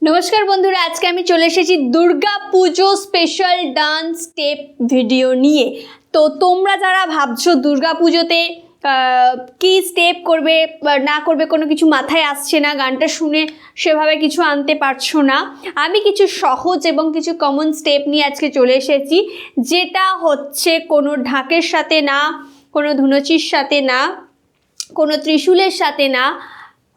नमस्कार बंधुरा आज के आमी चले एसेছি Durga Pujo special dance step video निये। तो तोमरा जारा भाबछो दुर्गा पुजोते की स्टेप करबे ना करबे कोनो किछु माथाय आसछे ना, गानटा शुने सेभाবে কিছু आनते पारछो ना, आमी किछु सहज एबं किछु कमन स्टेप निये आजके चले एसेছি जेटा हच्छे कोनो ढाकेर साथे ना, कोनो धुनुचिर साथे ना, कोनो त्रिशूलेर साथे ना,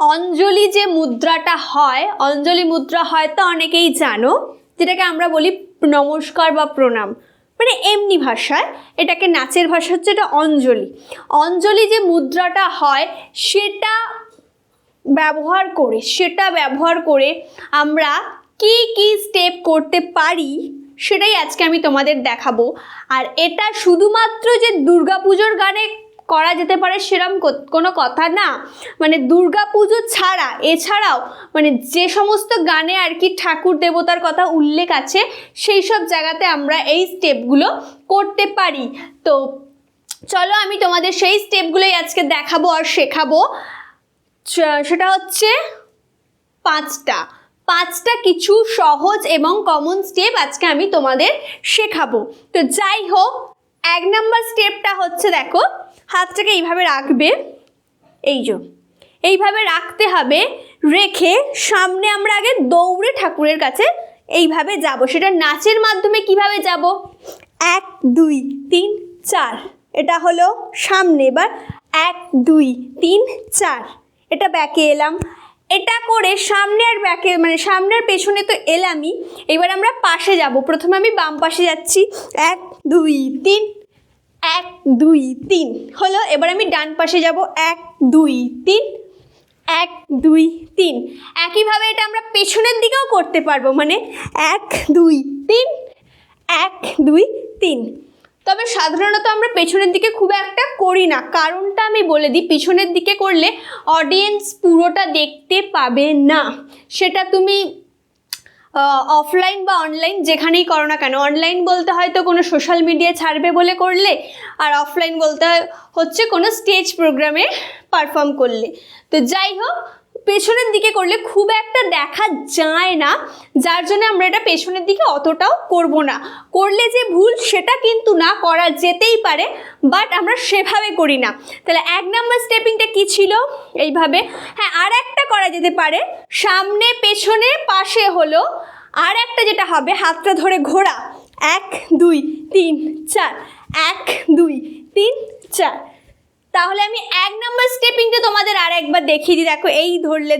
अंजलि जे मुद्राटा हय अंजलि मुद्रा हयतो अनेकेई जानो जेटाके आमरा बोली नमस्कार बा प्रणाम, माने एमनि भाषाय एटाके नाचेर भाषा हच्छे एटा अंजलि। अंजलि जे मुद्राटा हय सेटा व्यवहार करे आमरा की स्टेप करते पारी सेटाई आजके आमि तोमादेर देखाबो। आर एटा शुधुमात्र जे दुर्गा पुजोर गाने करा जेते पारे सेरकम कोनो कथा ना, माने दुर्गा पुजो छाड़ा एछाड़ाओ माने जे समस्त गाने आर कि ठाकुर देवतार कथा उल्लेख आछे सेई सब जायगाते आमरा एई स्टेपगुलो करते पारी। तो चलो आमी तोमादेर सेई स्टेपगुलोई आजके देखाबो और शेखाबो। सेटा हच्छे पाँचटा किछु सहज एबं कमन स्टेप आजके आमी तोमादेर शेखाबो। तो जाई होक एक नम्बर स्टेपटा हच्छे देखो हाथटाके এইভাবে রাখবে, এইভাবে রাখতে হবে, রেখে সামনে আমরা আগে দৌড়ে ঠাকুরের কাছে এইভাবে যাব। সেটা নাচের মাধ্যমে কিভাবে যাব, 1 2 3 4 এটা হলো সামনে, এবার 1 2 3 4 এটা ব্যাকে এলাম, এটা করে সামনে আর ব্যাকে মানে সামনে আর পেছনে তো এলামই, এবার আমরা পাশে যাব। প্রথমে আমি বাম পাশে যাচ্ছি 1 2 3 1 2 3 হলো, এবার আমি ডান পাশে যাব 1 2 3 1 2 3। একইভাবে এটা আমরা পেছনের দিকেও করতে পারবো, মানে 1 2 3 1 2 3। তবে সাধারণত আমরা পেছনের দিকে খুব একটা করি না, কারণটা আমি বলে দিই। পিছনের দিকে করলে অডিয়েন্স পুরোটা দেখতে পাবে না, সেটা তুমি অফলাইন বা অনলাইন যেখানেই করো না কেন। অনলাইন বলতে হয়তো কোনো সোশ্যাল মিডিয়ায় ছাড়বে বলে করলে, আর অফলাইন বলতে হচ্ছে কোনো স্টেজ প্রোগ্রামে পারফর্ম করলে। তো যাই হোক পেছনের দিকে করলে খুব একটা দেখা যায় না, যার জন্য আমরা এটা পেছনের দিকে অতটাও করব না। করলে যে ভুল সেটা কিন্তু না, করা যেতেই পারে, বাট আমরা সেভাবে করি না। তাহলে এক নম্বর স্টেপিংটা কি ছিল, এইভাবে। হ্যাঁ, আর একটা করা যেতে পারে, সামনে পেছনে পাশে হলো। আর একটা যেটা হবে, হাতটা ধরে ঘোরা 1 2 3 4 1 2 3 4। তাহলে আমি এক নম্বর স্টেপিংটা তোমাদের আর একবার দেখিয়ে দিই। দেখো এই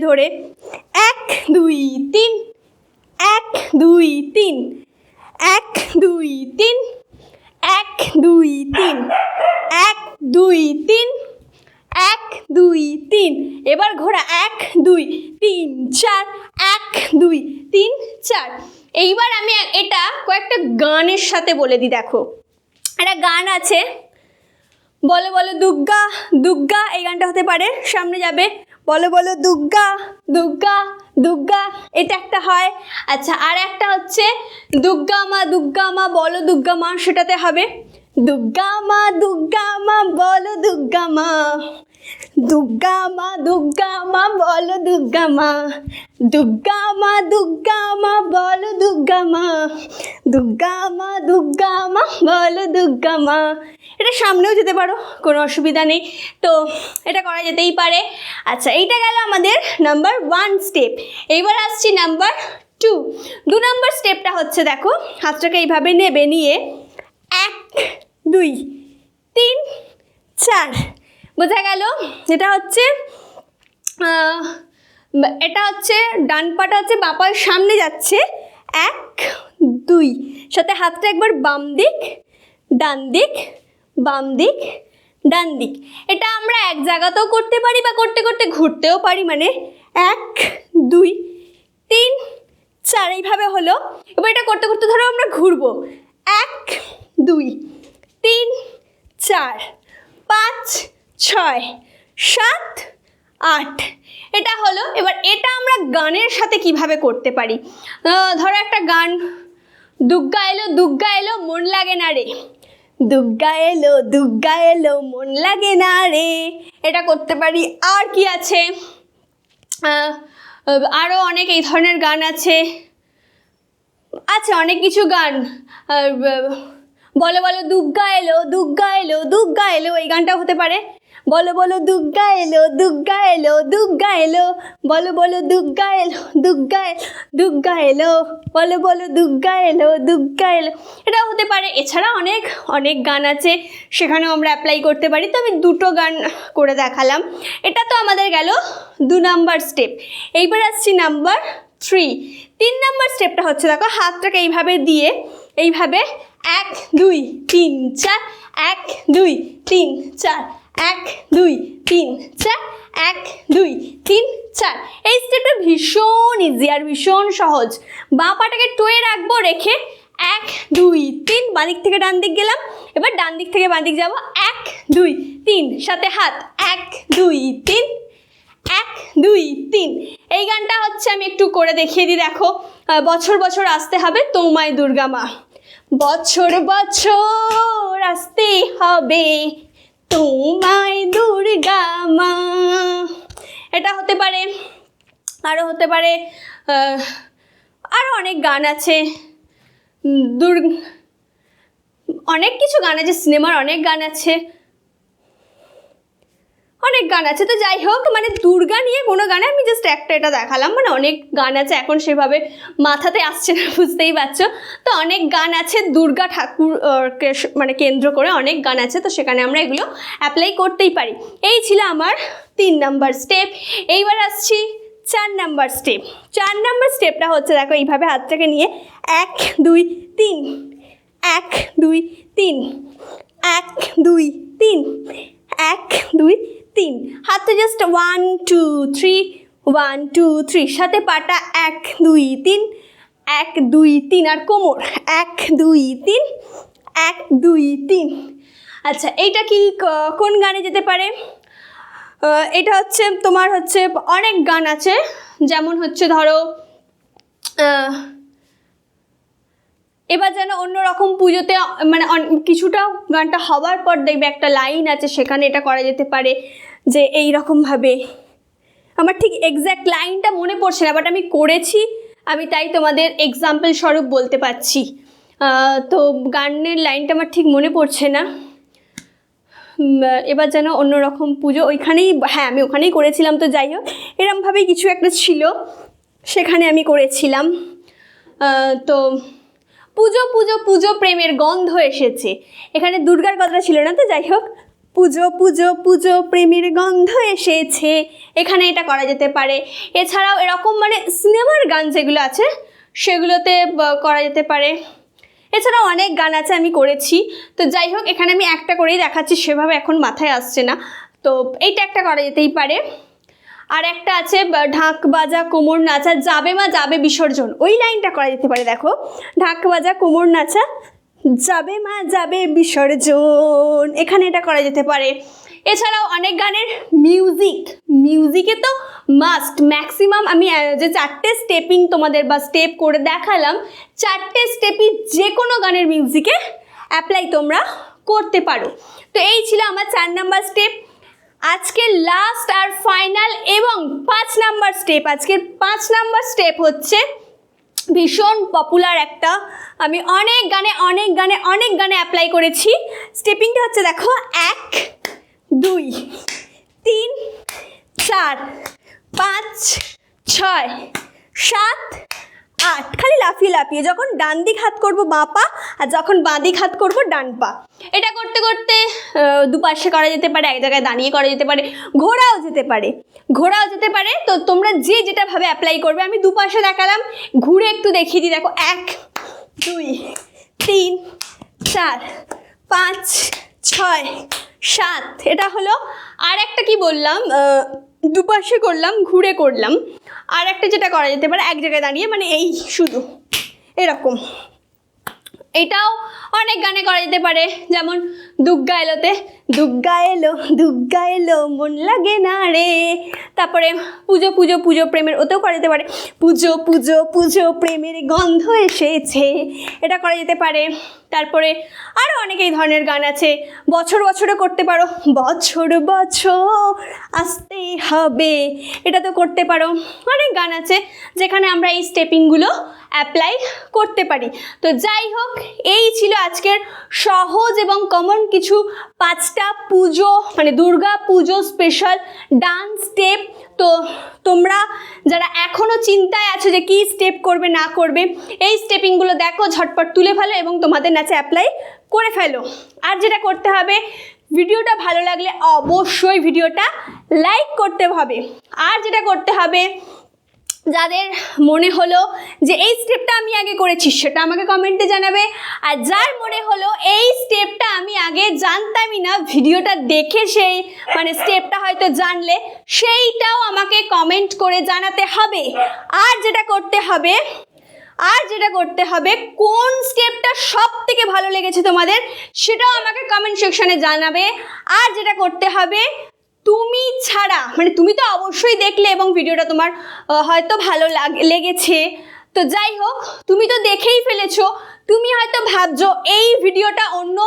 ধরে 1 2 3 1 2 3 1 2 3 1 2 3 1 2 3 1 2 3। এবার ঘোরা 1 2 3 4 1 2 3 4। এইবার আমি এটা কয়েকটা গানের সাথে বলে দিই। দেখো একটা গান আছে, বলো বলো দুর্গা দুর্গা, এই গানটা হতে পারে। সামনে যাবে বলো বলো দুর্গা দুর্গা দুর্গা, এটা একটা হয়। আচ্ছা, আর একটা হচ্ছে দুর্গা মা বলো দুর্গা মা, সেটাতে হবে দুর্গা মা বলো দুর্গা মা, দুর্গা মা বলো দুর্গা মা, দুর্গা মা বলো দুর্গা মা, দুর্গা মা বলো দুর্গা মা। এটা সামনেও যেতে পারো, কোনো অসুবিধা নেই, তো এটা করা যেতেই পারে। আচ্ছা, এইটা গেল আমাদের নাম্বার 1 স্টেপ। এইবার আসছি নাম্বার 2। 2 নম্বর স্টেপটা হচ্ছে, দেখো হাতটাকে এইভাবে নেবে, নিয়ে 1 2 3 4, বোঝা গেল? এটা হচ্ছে ডান পাটা হচ্ছে বাঁ পায়ের সামনে যাচ্ছে 1 2, সাথে হাতটা একবার বাম দিক ডান দিক বাম দিক ডান দিক। এটা আমরা এক জায়গাতেও করতে পারি বা করতে করতে ঘুরতেও পারি, মানে 1 2 3 4 এইভাবে হলো। এবার এটা করতে করতে ধরো আমরা ঘুরবো 1 2 3 4 5 6 7 8, এটা হলো। এবার এটা আমরা গানের সাথে কিভাবে করতে পারি, ধরো একটা গান, দুর্গা এলো মন লাগে না রে, দুর্গা এলো মন লাগে না রে, এটা করতে পারি। আর কি আছে, আরও অনেক এই ধরনের গান আছে, অনেক কিছু গান। বলো বলো দুর্গা এলো, দুর্গা এলো, দুর্গা এলো, এই গানটাও হতে পারে। বলো বলো দুর্গা এলো, দুর্গা এলো, দুর্গা এলো, বলো বলো দুর্গা এলো, দুর্গা দুর্গা এলো, বলো বলো দুর্গা এলো, দুর্গা এলো, এটাও হতে পারে। এছাড়া অনেক অনেক গান আছে, সেখানেও আমরা অ্যাপ্লাই করতে পারি। তো আমি দুটো গান করে দেখালাম। এটা তো আমাদের গেল 2 নাম্বার স্টেপ। এইবার আসছি নাম্বার 3। 3 নাম্বার স্টেপটা হচ্ছে, দেখো হাতটাকে এইভাবে দিয়ে এইভাবে 1 2 3 4, 1 2 3 4, 1 2 3 4, 1 2 3 4। এই স্টেপটা ভীষণ ইজি আর ভীষণ সহজ। বাঁ পাটাকে টোয়ে রাখবো, রেখে 1 2 3, বাঁ দিক থেকে ডান দিক গেলাম। এবার ডান দিক থেকে বাঁ দিক যাবো, 1 2 3, সাথে হাত 1 2 3, 1 2 3। এই গানটা হচ্ছে আমি একটু করে দেখিয়ে দিই। দেখো, বছর বছর আসতে হবে তোমায় দুর্গা মা, বছর বছর আসতে হবে তোমায় দুর্গা মা। এটা হতে পারে। আরও হতে পারে, আরও অনেক গান আছে। অনেক কিছু গান আছে, সিনেমার অনেক গান আছে, অনেক গান আছে। তো যাই হোক, মানে দুর্গা নিয়ে কোনো গানে আমি জাস্ট একটা এটা দেখালাম, মানে অনেক গান আছে, এখন সেভাবে মাথাতে আসছে না, বুঝতেই পারছো। তো অনেক গান আছে দুর্গা ঠাকুরকে মানে কেন্দ্র করে অনেক গান আছে, তো সেখানে আমরা এগুলো অ্যাপ্লাই করতেই পারি। এই ছিল আমার 3 নাম্বার স্টেপ। এইবার আসছি 4 নাম্বার স্টেপ। 4 নাম্বার স্টেপটা হচ্ছে, দেখো এইভাবে হাতটাকে নিয়ে 1 2 3, 1 2 3, 1 2 3, 1 2 3, হাতে জাস্ট 1 2 3, 1 2 3, সাথে পাটা 1 2 3, 1 2 3, আর কোমর 1 2 3, 1 2 3। আচ্ছা, এইটা কি কোন গানে যেতে পারে? এটা হচ্ছে তোমার হচ্ছে অনেক গান আছে, যেমন হচ্ছে ধরো এবার যেন অন্যরকম পুজোতে, মানে কিছুটা গানটা হওয়ার পর দেখবে একটা লাইন আছে, সেখানে এটা করা যেতে পারে যে এই রকমভাবে। আমার ঠিক এক্স্যাক্ট লাইনটা মনে পড়ছে না, বাট আমি করেছি, আমি তাই তোমাদের এক্সাম্পল স্বরূপ বলতে পারছি। তো গানের লাইনটা আমার ঠিক মনে পড়ছে না। এবার যেন অন্যরকম পুজো, ওইখানেই, হ্যাঁ আমি ওখানেই করেছিলাম। তো যাই হোক, এরমভাবেই কিছু একটা ছিল, সেখানে আমি করেছিলাম। তো পুজো পুজো পুজো প্রেমের গন্ধ এসেছে, এখানে দুর্গার কথা ছিল না। তো যাই হোক, পুজো পুজো পুজো প্রেমের গন্ধ এসেছে, এখানে এটা করা যেতে পারে। এছাড়াও এরকম মানে সিনেমার গান যেগুলো আছে সেগুলোতে করা যেতে পারে। এছাড়াও অনেক গান আছে আমি করেছি। তো যাই হোক, এখানে আমি একটা করেই দেখাচ্ছি, সেভাবে এখন মাথায় আসছে না। তো এইটা একটা করা যেতেই পারে। আর একটা আছে ঢাক বাজা কোমর নাচা, যাবে মা যাবে বিসর্জন, ওই লাইনটা করা যেতে পারে। দেখো, ঢাক বাজা কোমর নাচা, যাবে মা যাবে বিসর্জন, এখানে এটা করা যেতে পারে। এছাড়াও অনেক গানের মিউজিকে তো মাস্ট ম্যাক্সিমাম আমি যে 4টে স্টেপিং তোমাদের বা স্টেপ করে দেখালাম, 4টে স্টেপই যে কোনো গানের মিউজিকে অ্যাপ্লাই তোমরা করতে পারো। তো এই ছিল আমার 4 নাম্বার স্টেপ। আজকের লাস্ট আর ফাইনাল এবং 5 নাম্বার স্টেপ। আজকের 5 নাম্বার স্টেপ হচ্ছে ভীষণ পপুলার একটা, আমি অনেক গানে অ্যাপ্লাই করেছি। স্টেপিংটা হচ্ছে, দেখো 1 2 3 4 5 6 7 8, খালি লাফিয়ে লাফিয়ে, যখন ডান দিক হাত করবো বাঁ পা, আর যখন বাঁ দিক হাত করবো ডান পা। এটা করতে করতে দুপাশে করা যেতে পারে, এক জায়গায় দাঁড়িয়ে করা যেতে পারে, ঘোরাও যেতে পারে। তো তোমরা যে যেটাভাবে অ্যাপ্লাই করবে, আমি দুপাশে দেখালাম, ঘুরে একটু দেখিয়ে দিই। দেখো 1 2 3 4 5 6 7, এটা হলো। আর একটা কি বললাম, দুপাশে করলাম, ঘুরে করলাম। আর একটা যেটা করা যেতে পারে, এক জায়গায় দাঁড়িয়ে, মানে এই শুধু এরকম এটাও অনেক গানে করা যেতে পারে, যেমন দুর্গা এলোতে দুর্গা এলো মন লাগে না রে। তারপরে পুজো পুজো পুজো প্রেমের, ওতেও করা যেতে পারে পুজো পুজো পুজো প্রেমের গন্ধ এসেছে, এটা করা যেতে পারে। তারপরে আরও অনেক এই ধরনের গান আছে। বছর বছরে করতে পারো, বছর বছর আসতেই হবে, এটা তো করতে পারো। অনেক গান আছে যেখানে আমরা এই স্টেপিংগুলো অ্যাপ্লাই করতে পারি। তো যাই হোক, এই ছিল আজকের সহজ এবং কমন কিছু 5টা পুজো মানে দুর্গা পুজো স্পেশাল ডান্স স্টেপ। তো তোমরা যারা এখনও চিন্তায় আছো যে কী স্টেপ করবে না করবে, এই স্টেপিংগুলো দেখো, ঝটপট তুলে ফেলো এবং তোমাদের নাচে অ্যাপ্লাই করে ফেলো। আর যেটা করতে হবে, ভিডিওটা ভালো লাগলে অবশ্যই ভিডিওটা লাইক করতে হবে। আর যেটা করতে হবে, যাদের মনে হলো যে এই স্টেপটা আমি আগে করেছি সেটা আমাকে কমেন্টে জানাবে। আর যার মনে হলো এই স্টেপটা আমি আগে জানতামই না, ভিডিওটা দেখে সেই মানে স্টেপটা হয়তো জানলে, সেইটাও আমাকে কমেন্ট করে জানাতে হবে। আর যেটা করতে হবে কোন স্টেপটা সব থেকে ভালো লেগেছে তোমাদের, সেটাও আমাকে কমেন্ট সেকশনে জানাবে। আর যেটা করতে হবে, তুমি ছাড়া মানে তুমি তো অবশ্যই দেখলে এবং ভিডিওটা তোমার হয়তো ভালো লেগেছে, তো যাই হোক তুমি তো দেখেই ফেলেছো, তুমি হয়তো ভাবছো এই ভিডিওটা অন্য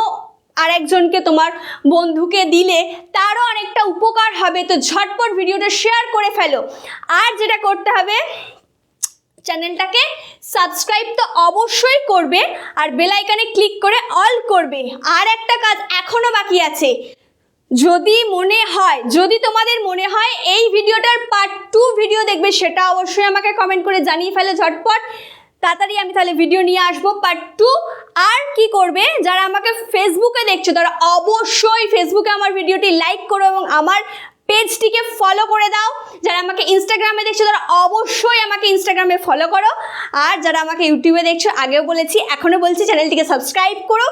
আরেকজনকে তোমার বন্ধুকে দিলে তারও অনেকটা উপকার হবে, তো ঝটপট ভিডিওটা শেয়ার করে ফেলো। আর যেটা করতে হবে, চ্যানেলটাকে সাবস্ক্রাইব তো অবশ্যই করবে আর বেল আইকনে ক্লিক করে অল করবে। আর একটা কাজ এখনো বাকি আছে, যদি তোমাদের মনে হয় এই ভিডিওটার পার্ট 2 ভিডিও দেখবে, সেটা অবশ্যই আমাকে কমেন্ট করে জানিয়ে ফেলো ঝটপট, তাড়াতাড়ি আমি তাহলে ভিডিও নিয়ে আসবো পার্ট 2। আর কি করবে, যারা আমাকে ফেসবুকে দেখছো তারা অবশ্যই ফেসবুকে আমার ভিডিওটি লাইক করো এবং আমার পেজটিকে ফলো করে দাও। যারা আমাকে ইনস্টাগ্রামে দেখছো তারা অবশ্যই আমাকে ইনস্টাগ্রামে ফলো করো। আর যারা আমাকে ইউটিউবে দেখছো, আগেও বলেছি এখনও বলছি, চ্যানেলটিকে সাবস্ক্রাইব করো।